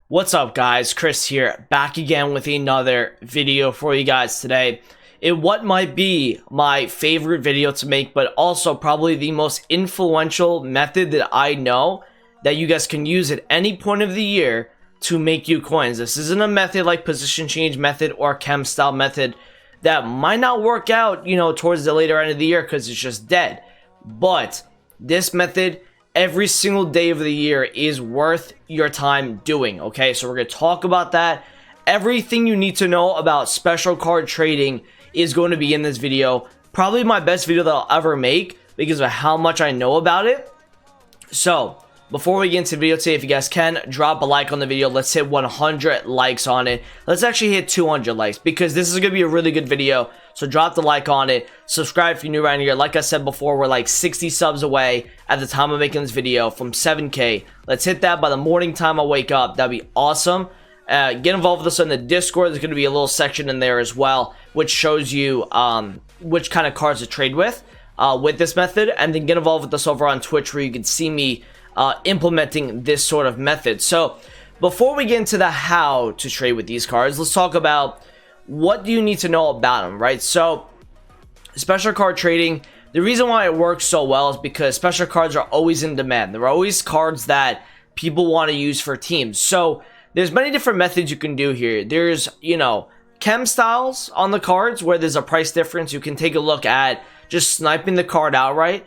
What's up guys, Chris here, back again with another video for you guys today. In what might be my favorite video to make, but also probably the most influential method that I know that you guys can use at any point of the year to make you coins. This isn't a method like position change method or chem style method that might not work out, towards the later end of the year because it's just dead. But this method, every single day of the year, is worth your time doing. Okay, so we're going to talk about that. Everything you need to know about special card trading is going to be in this video. Probably my best video that I'll ever make because of how much I know about it. So before we get into the video today, if you guys can, drop a like on the video. Let's hit 100 likes on it. Let's actually hit 200 likes because this is going to be a really good video. So drop the like on it. Subscribe if you're new around here. Like I said before, we're like 60 subs away at the time of making this video from 7K. Let's hit that by the morning time I wake up. That'd be awesome. Get involved with us in the Discord. There's going to be a little section in there as well, which shows you which kind of cards to trade with this method. And then get involved with us over on Twitch where you can see me implementing this sort of method. So before we get into the how to trade with these cards, let's talk about what do you need to know about them, right? So special card trading, the reason why it works so well is because special cards are always in demand. They're always cards that people want to use for teams. So there's many different methods you can do here. There's, chem styles on the cards where there's a price difference. You can take a look at just sniping the card outright,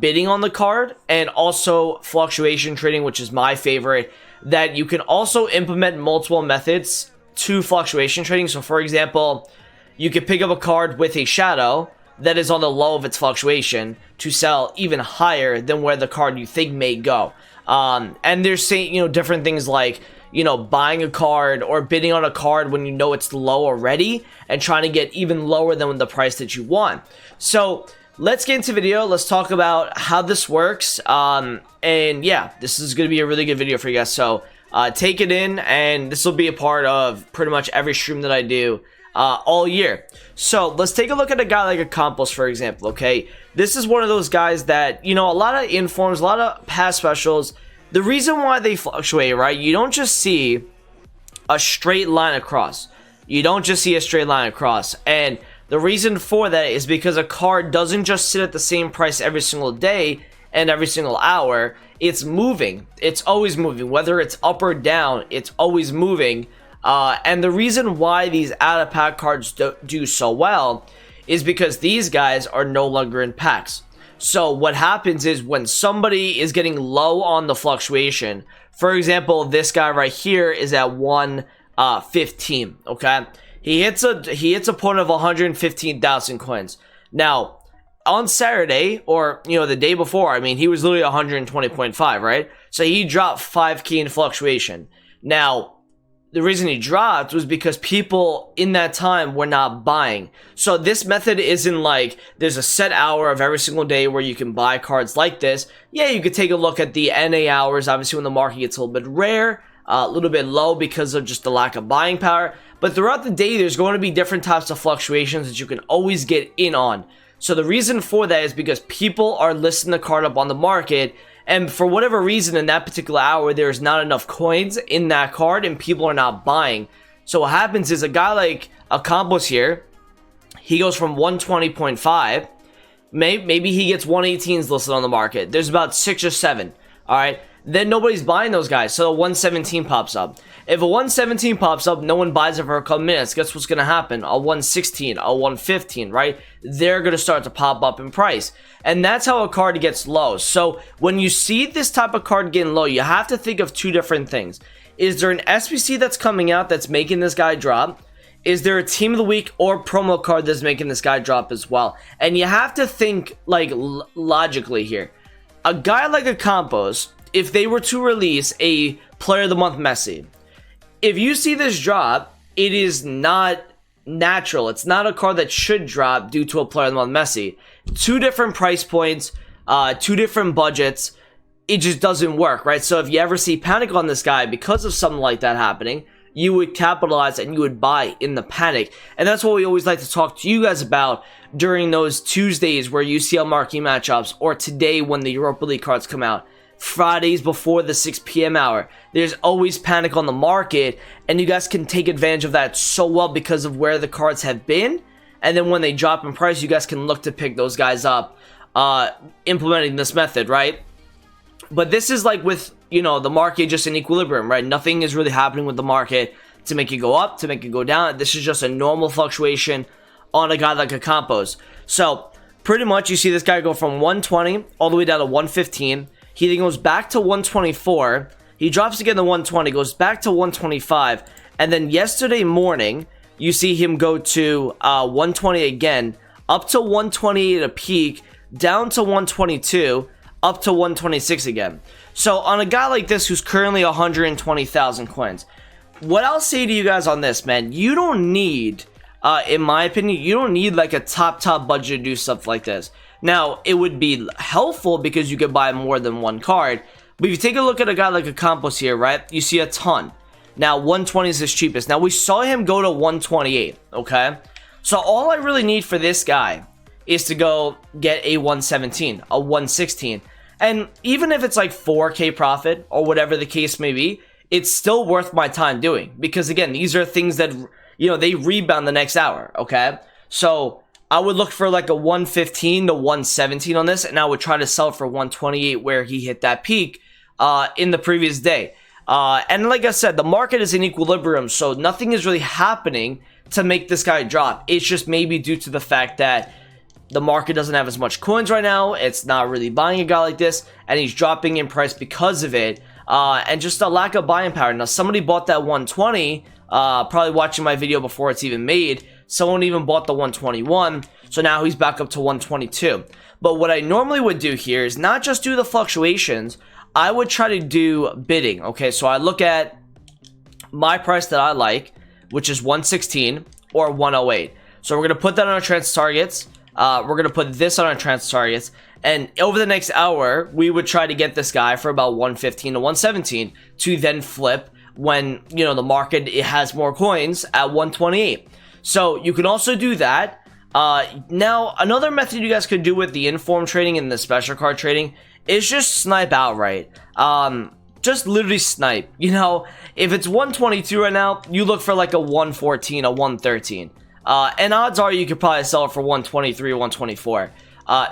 bidding on the card, and also fluctuation trading, which is my favorite, that you can also implement multiple methods to fluctuation trading. So for example, you could pick up a card with a shadow that is on the low of its fluctuation to sell even higher than where the card you think may go. And they're saying, different things like, buying a card or bidding on a card when you know it's low already and trying to get even lower than the price that you want. So let's get into the video. Let's talk about how this works. And yeah, this is going to be a really good video for you guys. So take it in, and this will be a part of pretty much every stream that I do all year. So let's take a look at a guy like a Campos, for example. Okay, this is one of those guys that, a lot of informs, a lot of past specials. The reason why they fluctuate, right? You don't just see a straight line across. You don't just see a straight line across. And the reason for that is because a card doesn't just sit at the same price every single day and every single hour. It's moving. It's always moving. Whether it's up or down, it's always moving. And the reason why these out-of-pack cards do so well is because these guys are no longer in packs. So what happens is when somebody is getting low on the fluctuation, for example, this guy right here is at 115, okay? He hits a point of 115,000 coins. Now, on Saturday, or, the day before, he was literally 120.5, right? So he dropped 5K in fluctuation. Now, the reason he dropped was because people in that time were not buying. So this method isn't like there's a set hour of every single day where you can buy cards like this. Yeah, you could take a look at the NA hours, obviously when the market gets a little bit rare, a little bit low because of just the lack of buying power. But throughout the day, there's going to be different types of fluctuations that you can always get in on. So the reason for that is because people are listing the card up on the market, and for whatever reason in that particular hour, there's not enough coins in that card and people are not buying. So what happens is a guy like Campos here, he goes from 120.5, maybe he gets 118s listed on the market. There's about 6 or 7, all right? Then nobody's buying those guys, so a 117 pops up. If a 117 pops up, no one buys it for a couple minutes. Guess what's going to happen? A 116, a 115, right? They're going to start to pop up in price. And that's how a card gets low. So when you see this type of card getting low, you have to think of two different things. Is there an SBC that's coming out that's making this guy drop? Is there a team of the week or promo card that's making this guy drop as well? And you have to think like logically here. A guy like a Campos, if they were to release a player of the month Messi, if you see this drop, it is not natural. It's not a card that should drop due to a player of the month Messi. Two different price points, two different budgets. It just doesn't work, right? So if you ever see panic on this guy because of something like that happening, you would capitalize and you would buy in the panic. And that's what we always like to talk to you guys about during those Tuesdays where UCL marquee matchups, or today when the Europa League cards come out. Fridays before the 6 p.m. hour. There's always panic on the market, and you guys can take advantage of that so well because of where the cards have been. And then when they drop in price, you guys can look to pick those guys up, implementing this method, right? But this is like with, you know, the market just in equilibrium, right? Nothing is really happening with the market to make it go up, to make it go down. This is just a normal fluctuation on a guy like a Campos. So pretty much you see this guy go from 120 all the way down to 115. He then goes back to 124. He drops again to 120, goes back to 125. And then yesterday morning, you see him go to 120 again, up to 128 a peak, down to 122, up to 126 again. So on a guy like this who's currently 120,000 coins, what I'll say to you guys on this, man, you don't need, in my opinion, you don't need like a top budget to do stuff like this. Now, it would be helpful because you could buy more than one card. But if you take a look at a guy like a Campos here, right, you see a ton. Now, 120 is his cheapest. Now, we saw him go to 128, okay? So, all I really need for this guy is to go get a 117, a 116. And even if it's like 4K profit or whatever the case may be, it's still worth my time doing. Because, again, these are things that, you know, they rebound the next hour, okay? So I would look for like a 115 to 117 on this, and I would try to sell for 128 where he hit that peak in the previous day. And like I said, the market is in equilibrium, so nothing is really happening to make this guy drop. It's just maybe due to the fact that the market doesn't have as much coins right now. It's not really buying a guy like this, and he's dropping in price because of it, and just a lack of buying power. Now, somebody bought that 120, probably watching my video before it's even made. Someone even bought the 121, so now he's back up to 122. But what I normally would do here is not just do the fluctuations, I would try to do bidding. Okay, so I look at my price that I like, which is 116 or 108. So we're going to put that on our trans targets. We're going to put this on our trans targets. And over the next hour, we would try to get this guy for about 115 to 117 to then flip when, you know, the market it has more coins at 128. So you can also do that. Now, another method you guys could do with the inform trading and the special card trading is just snipe outright. Just literally snipe. You know, if it's 122 right now, you look for like a 114, a 113. And odds are you could probably sell it for 123 or 124.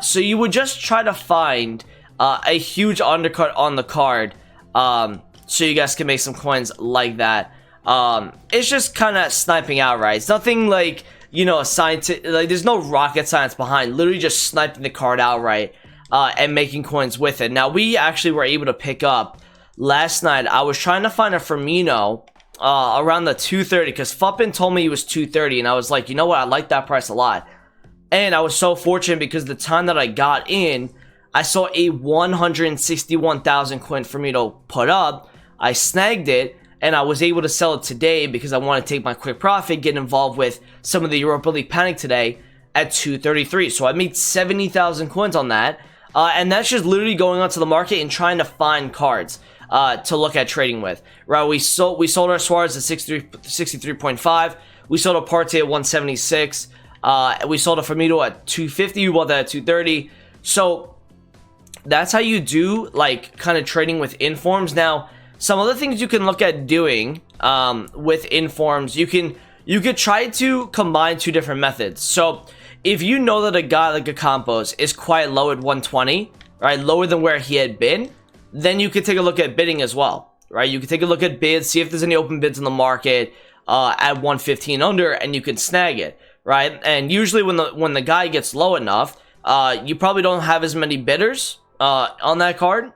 So you would just try to find a huge undercut on the card, so you guys can make some coins like that. It's just kind of sniping outright. It's nothing like, you know, a scientific, like there's no rocket science behind. Literally just sniping the card outright and making coins with it. Now, we actually were able to pick up last night. I was trying to find a Firmino around the 230 because Fuppin told me he was 230, and I was like, you know what, I like that price a lot. And I was so fortunate because the time that I got in, I saw a 161,000 coin Firmino put up. I snagged it, and I was able to sell it today because I want to take my quick profit, get involved with some of the Europa League panic today at 233. So I made 70,000 coins on that, and that's just literally going onto the market and trying to find cards to look at trading with. Right? We sold our Suarez at 63.5. We sold a Partey at 176. We sold a Firmino at 250. We bought that at 230. So that's how you do like kind of trading with informs. Now, some other things you can look at doing with informs, you could try to combine two different methods. So if you know that a guy like a Campos is quite low at 120, right, lower than where he had been, then you could take a look at bidding as well, right? You could take a look at bids, see if there's any open bids in the market at 115 under, and you can snag it, right? And usually when the guy gets low enough, you probably don't have as many bidders on that card,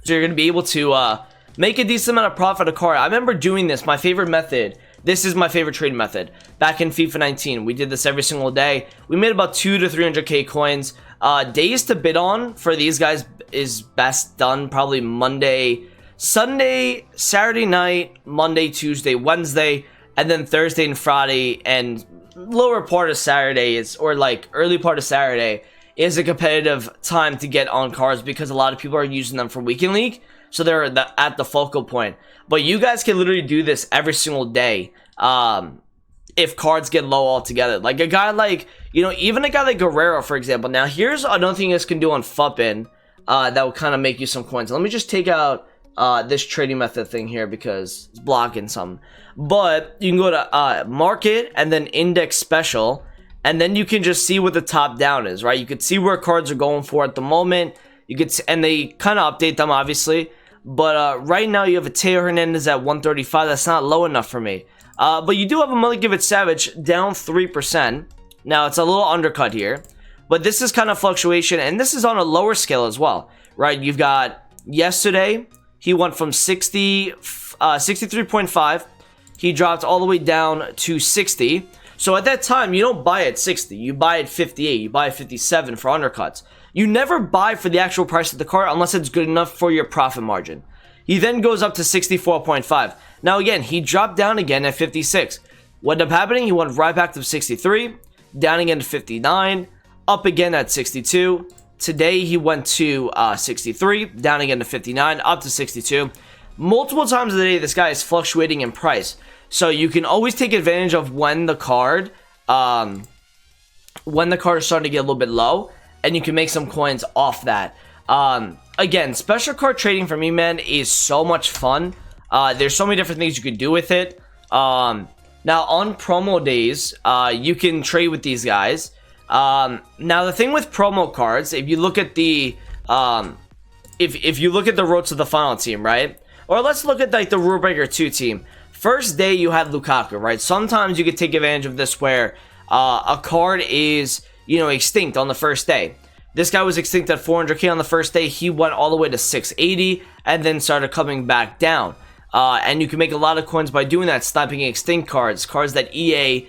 so you're going to be able to make a decent amount of profit a card. I remember doing this. My favorite method, this is my favorite trading method. Back in FIFA 19, we did this every single day. We made about 200 to 300k coins. Days to bid on for these guys is best done probably Monday, Sunday, Saturday night, Monday, Tuesday, Wednesday, and then Thursday and Friday, and lower part of Saturday is, or like early part of Saturday is a competitive time to get on cards because a lot of people are using them for weekend league. So they're at the focal point. But you guys can literally do this every single day if cards get low altogether. Like a guy like, you know, even a guy like Guerrero, for example. Now, here's another thing you guys can do on Fuppin that will kind of make you some coins. Let me just take out this trading method thing here because it's blocking some. But you can go to market and then index special, and then you can just see what the top down is, right? You could see where cards are going for at the moment. You could, and they kind of update them, obviously. But right now you have a Teo Hernandez at 135. That's not low enough for me. But you do have a Milinkovic Savage down 3%. Now it's a little undercut here, but this is kind of fluctuation, and this is on a lower scale as well, right? You've got yesterday he went from 63.5. He dropped all the way down to 60. So at that time, you don't buy at 60. You buy at 58. You buy at 57 for undercuts. You never buy for the actual price of the card unless it's good enough for your profit margin. He then goes up to 64.5. Now again, he dropped down again at 56. What ended up happening? He went right back to 63, down again to 59, up again at 62. Today he went to 63, down again to 59, up to 62. Multiple times a day, this guy is fluctuating in price. So you can always take advantage of when the card is starting to get a little bit low, and you can make some coins off that. Again, special card trading for me, man, is so much fun. There's so many different things you can do with it. Now on promo days, you can trade with these guys. Now the thing with promo cards, if you look at the if you look at the Road to the Final team, right? Or let's look at like the Rule Breaker 2 team. First day you had Lukaku, right? Sometimes you could take advantage of this where a card is, you know, extinct on the first day. This guy was extinct at 400k on the first day. He went all the way to 680 and then started coming back down. And you can make a lot of coins by doing that, sniping extinct cards that EA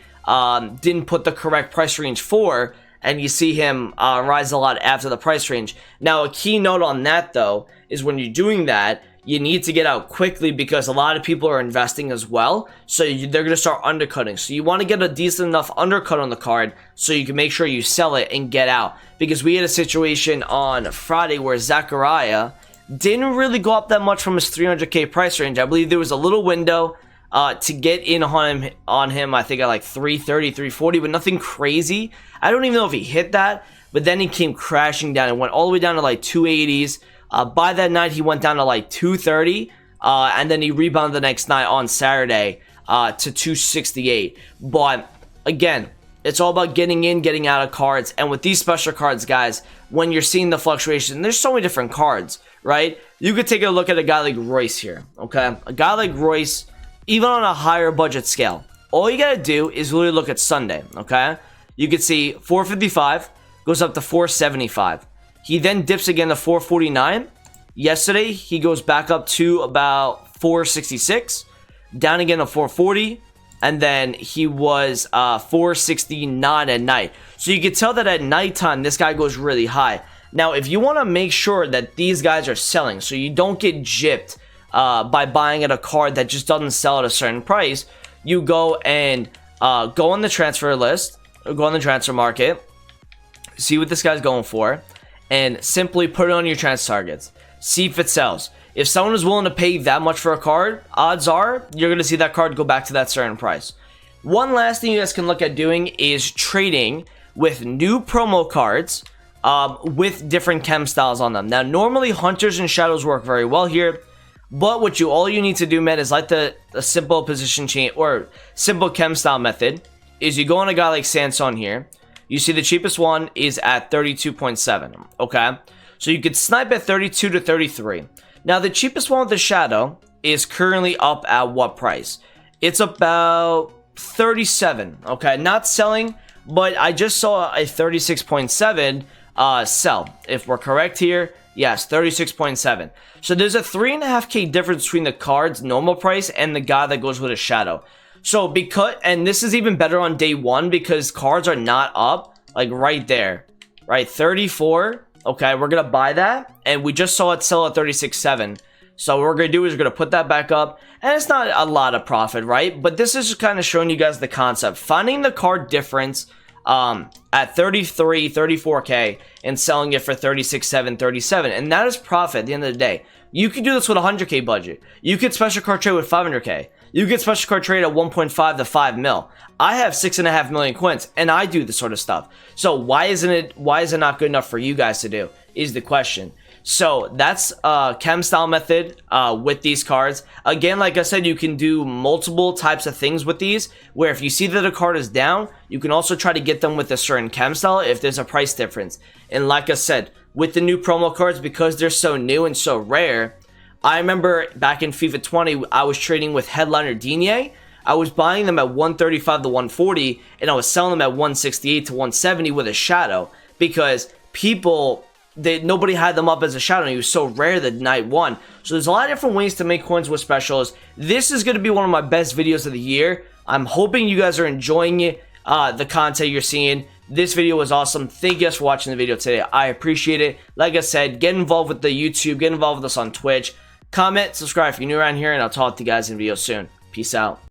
didn't put the correct price range for, and you see him rise a lot after the price range. Now, a key note on that, though, is when you're doing that, you need to get out quickly because a lot of people are investing as well, so they're going to start undercutting. So you want to get a decent enough undercut on the card so you can make sure you sell it and get out. Because we had a situation on Friday where Zachariah didn't really go up that much from his 300k price range. I believe there was a little window to get in on him, I think at like 330, 340, but nothing crazy. I don't even know if he hit that, but then he came crashing down and went all the way down to like 280s. By that night, he went down to like 230, and then he rebounded the next night on Saturday to 268. But again, it's all about getting in, getting out of cards. And with these special cards, guys, when you're seeing the fluctuation, there's so many different cards, right? You could take a look at a guy like Royce here, okay? A guy like Royce, even on a higher budget scale, all you gotta do is really look at Sunday, okay? You could see 455 goes up to 475. He then dips again to 449. Yesterday, he goes back up to about 466, down again to 440, and then he was 469 at night. So you can tell that at nighttime, this guy goes really high. Now, if you want to make sure that these guys are selling, so you don't get gypped by buying at a card that just doesn't sell at a certain price, you go and go on the transfer list, or go on the transfer market, see what this guy's going for, and simply put it on your transfer targets. See if it sells. If someone is willing to pay that much for a card, odds are you're going to see that card go back to that certain price. One last thing you guys can look at doing is trading with new promo cards with different chem styles on them. Now, normally Hunters and Shadows work very well here, but what all you need to do, man, is like the simple position change or simple chem style method is you go on a guy like Sanson here. You see the cheapest one is at 32.7, okay? So you could snipe at 32 to 33. Now, the cheapest one with the Shadow is currently up at what price? It's about 37, okay? Not selling, but I just saw a 36.7 sell. If we're correct here, yes, 36.7. So there's a 3.5k difference between the card's normal price and the guy that goes with a Shadow. So because, and this is even better on day one because cards are not up, like right there, right? 34, okay, we're gonna buy that, and we just saw it sell at 36.7. So what we're gonna do is we're gonna put that back up, and it's not a lot of profit, right? But this is just kind of showing you guys the concept, finding the card difference at 33, 34k, and selling it for 36.7, 37, and that is profit at the end of the day. You could do this with a 100k budget. You could special card trade with 500k. You get special card trade at 1.5 to 5 mil. I have 6.5 million coins, and I do this sort of stuff. So why is it not good enough for you guys to do? Is the question. So that's chem style method with these cards. Again, like I said, you can do multiple types of things with these, where if you see that a card is down, you can also try to get them with a certain chem style if there's a price difference. And like I said, with the new promo cards, because they're so new and so rare, I remember back in FIFA 20, I was trading with Headliner Digne. I was buying them at 135 to 140, and I was selling them at 168 to 170 with a shadow, because nobody had them up as a shadow, and he was so rare that night one. So there's a lot of different ways to make coins with specials. This is going to be one of my best videos of the year. I'm hoping you guys are enjoying it, the content you're seeing. This video was awesome. Thank you guys for watching the video today. I appreciate it. Like I said, get involved with the YouTube, get involved with us on Twitch. Comment, subscribe if you're new around here, and I'll talk to you guys in videos soon. Peace out.